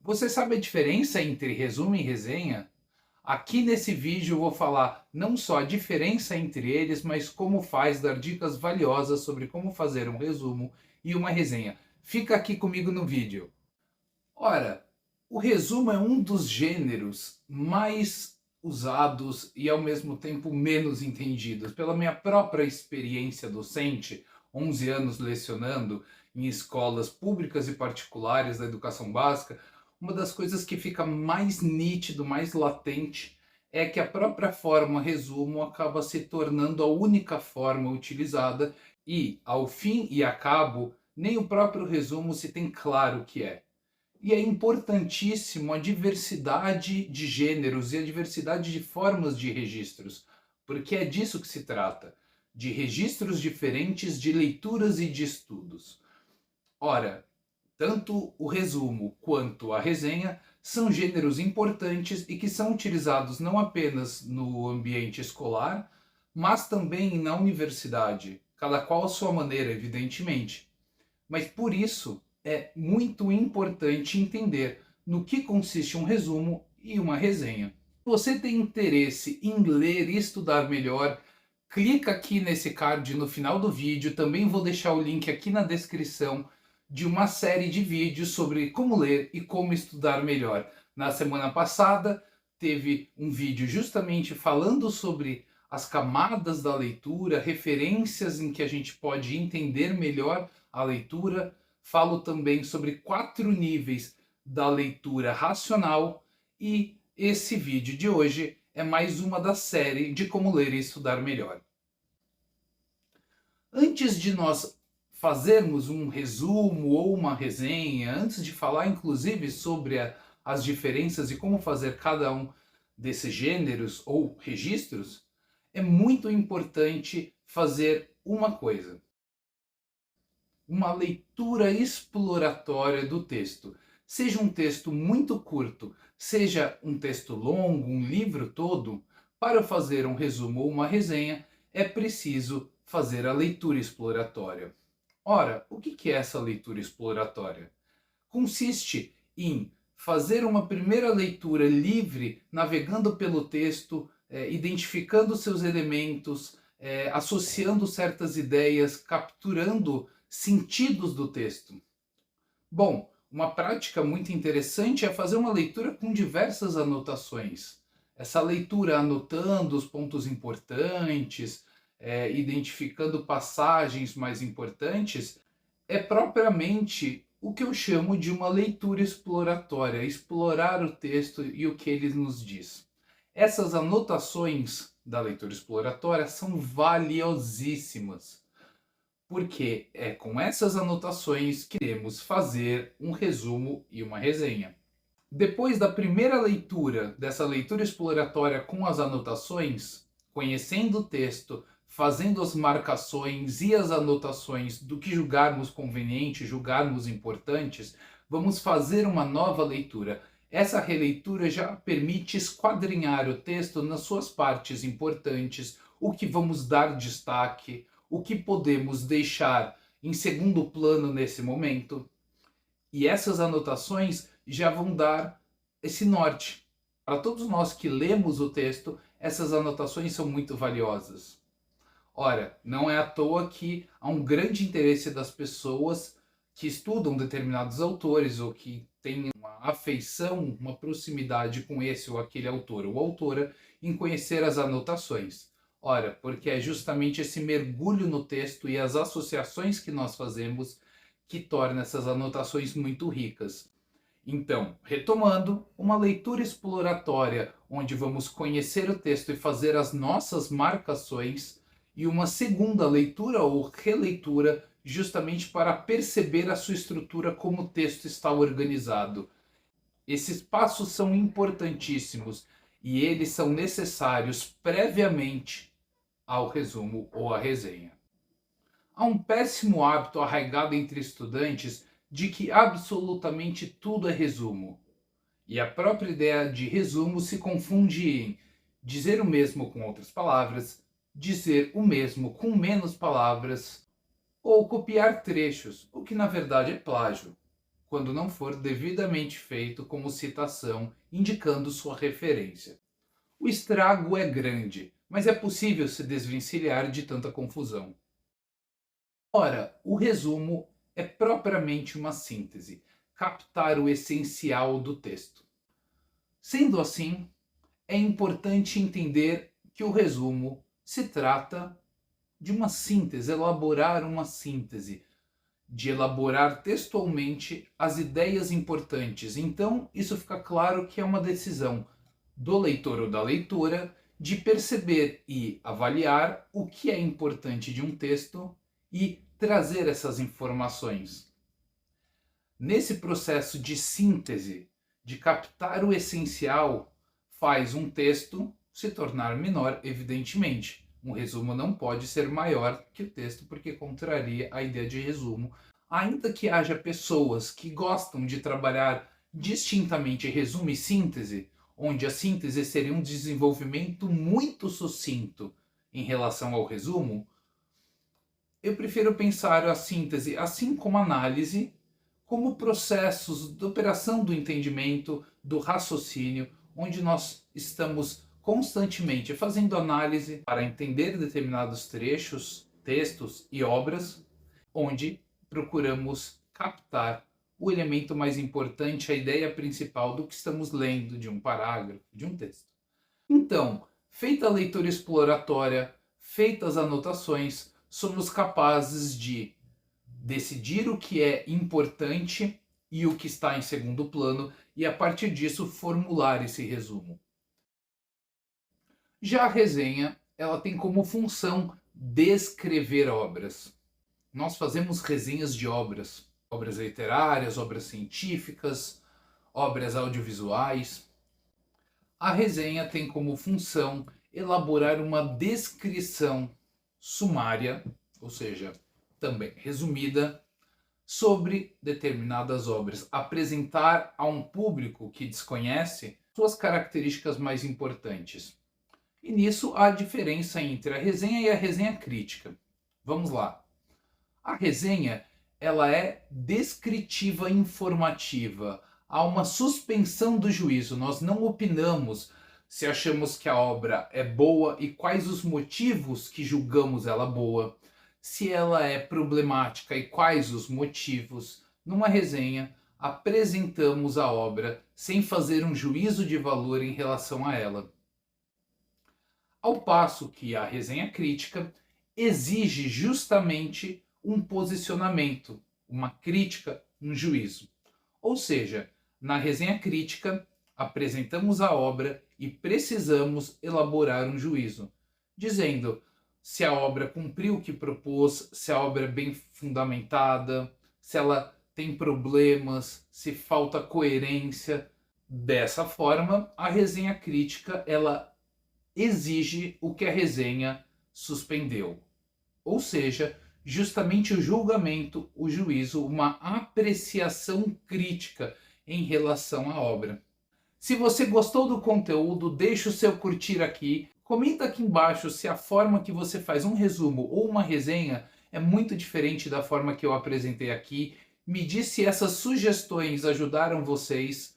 Você sabe a diferença entre resumo e resenha? Aqui nesse vídeo eu vou falar não só a diferença entre eles, mas como faz, dar dicas valiosas sobre como fazer um resumo e uma resenha. Fica aqui comigo no vídeo. Ora, o resumo é um dos gêneros mais usados e ao mesmo tempo menos entendidos. Pela minha própria experiência docente, 11 anos lecionando em escolas públicas e particulares da educação básica, uma das coisas que fica mais nítido, mais latente, é que a própria forma resumo acaba se tornando a única forma utilizada e, ao fim e a cabo, nem o próprio resumo se tem claro o que é. E é importantíssimo a diversidade de gêneros e a diversidade de formas de registros, porque é disso que se trata, de registros diferentes de leituras e de estudos. Ora, tanto o resumo quanto a resenha são gêneros importantes e que são utilizados não apenas no ambiente escolar, mas também na universidade, cada qual à sua maneira, evidentemente. Mas por isso é muito importante entender no que consiste um resumo e uma resenha. Se você tem interesse em ler e estudar melhor, clica aqui nesse card no final do vídeo. Também vou deixar o link aqui na descrição de uma série de vídeos sobre como ler e como estudar melhor. Na semana passada teve um vídeo justamente falando sobre as camadas da leitura, referências em que a gente pode entender melhor a leitura. Falo também sobre 4 níveis da leitura racional e esse vídeo de hoje é mais uma da série de como ler e estudar melhor. Antes de nós fazermos um resumo ou uma resenha, antes de falar inclusive sobre as diferenças e como fazer cada um desses gêneros ou registros, é muito importante fazer uma coisa: uma leitura exploratória do texto. Seja um texto muito curto, seja um texto longo, um livro todo, para fazer um resumo ou uma resenha, é preciso fazer a leitura exploratória. Ora, o que é essa leitura exploratória? Consiste em fazer uma primeira leitura livre, navegando pelo texto, identificando seus elementos, associando certas ideias, capturando sentidos do texto. Bom, uma prática muito interessante é fazer uma leitura com diversas anotações. Essa leitura anotando os pontos importantes, identificando passagens mais importantes, é propriamente o que eu chamo de uma leitura exploratória, explorar o texto e o que ele nos diz. Essas anotações da leitura exploratória são valiosíssimas, porque é com essas anotações que iremos fazer um resumo e uma resenha. Depois da primeira leitura, dessa leitura exploratória com as anotações, conhecendo o texto, fazendo as marcações e as anotações do que julgarmos conveniente, julgarmos importantes, vamos fazer uma nova leitura. Essa releitura já permite esquadrinhar o texto nas suas partes importantes, o que vamos dar destaque, o que podemos deixar em segundo plano nesse momento. E essas anotações já vão dar esse norte. Para todos nós que lemos o texto, essas anotações são muito valiosas. Ora, não é à toa que há um grande interesse das pessoas que estudam determinados autores ou que têm uma afeição, uma proximidade com esse ou aquele autor ou autora em conhecer as anotações. Ora, porque é justamente esse mergulho no texto e as associações que nós fazemos que torna essas anotações muito ricas. Então, retomando, uma leitura exploratória onde vamos conhecer o texto e fazer as nossas marcações, e uma segunda leitura ou releitura justamente para perceber a sua estrutura, como o texto está organizado. Esses passos são importantíssimos e eles são necessários previamente ao resumo ou à resenha. Há um péssimo hábito arraigado entre estudantes de que absolutamente tudo é resumo. E a própria ideia de resumo se confunde em dizer o mesmo com outras palavras, dizer o mesmo com menos palavras ou copiar trechos, o que na verdade é plágio. quando não for devidamente feito como citação, indicando sua referência. O estrago é grande, mas é possível se desvencilhar de tanta confusão. Ora, o resumo é propriamente uma síntese, captar o essencial do texto. Sendo assim, é importante entender que o resumo se trata de uma síntese, elaborar uma síntese, de elaborar textualmente as ideias importantes. Então, isso fica claro que é uma decisão do leitor ou da leitora de perceber e avaliar o que é importante de um texto e trazer essas informações. Nesse processo de síntese, de captar o essencial, faz um texto se tornar menor, evidentemente. Um resumo não pode ser maior que o texto porque contraria a ideia de resumo. Ainda que haja pessoas que gostam de trabalhar distintamente resumo e síntese, onde a síntese seria um desenvolvimento muito sucinto em relação ao resumo, eu prefiro pensar a síntese, assim como a análise, como processos de operação do entendimento, do raciocínio, onde nós estamos constantemente fazendo análise para entender determinados trechos, textos e obras, onde procuramos captar o elemento mais importante, a ideia principal do que estamos lendo, de um parágrafo, de um texto. Então, feita a leitura exploratória, feitas as anotações, somos capazes de decidir o que é importante e o que está em segundo plano e, a partir disso, formular esse resumo. Já a resenha, ela tem como função descrever obras. Nós fazemos resenhas de obras, obras literárias, obras científicas, obras audiovisuais. A resenha tem como função elaborar uma descrição sumária, ou seja, também resumida, sobre determinadas obras, apresentar a um público que desconhece suas características mais importantes. E nisso há a diferença entre a resenha e a resenha crítica. Vamos lá. A resenha, ela é descritiva e informativa. Há uma suspensão do juízo. Nós não opinamos se achamos que a obra é boa e quais os motivos que julgamos ela boa, se ela é problemática e quais os motivos. Numa resenha, apresentamos a obra sem fazer um juízo de valor em relação a ela. Ao passo que a resenha crítica exige justamente um posicionamento, uma crítica, um juízo. Ou seja, na resenha crítica, apresentamos a obra e precisamos elaborar um juízo, dizendo se a obra cumpriu o que propôs, se a obra é bem fundamentada, se ela tem problemas, se falta coerência. Dessa forma, a resenha crítica, ela exige o que a resenha suspendeu. Ou seja, justamente o julgamento, o juízo, uma apreciação crítica em relação à obra. Se você gostou do conteúdo, deixe o seu curtir aqui. Comenta aqui embaixo se a forma que você faz um resumo ou uma resenha é muito diferente da forma que eu apresentei aqui. Me diz se essas sugestões ajudaram vocês.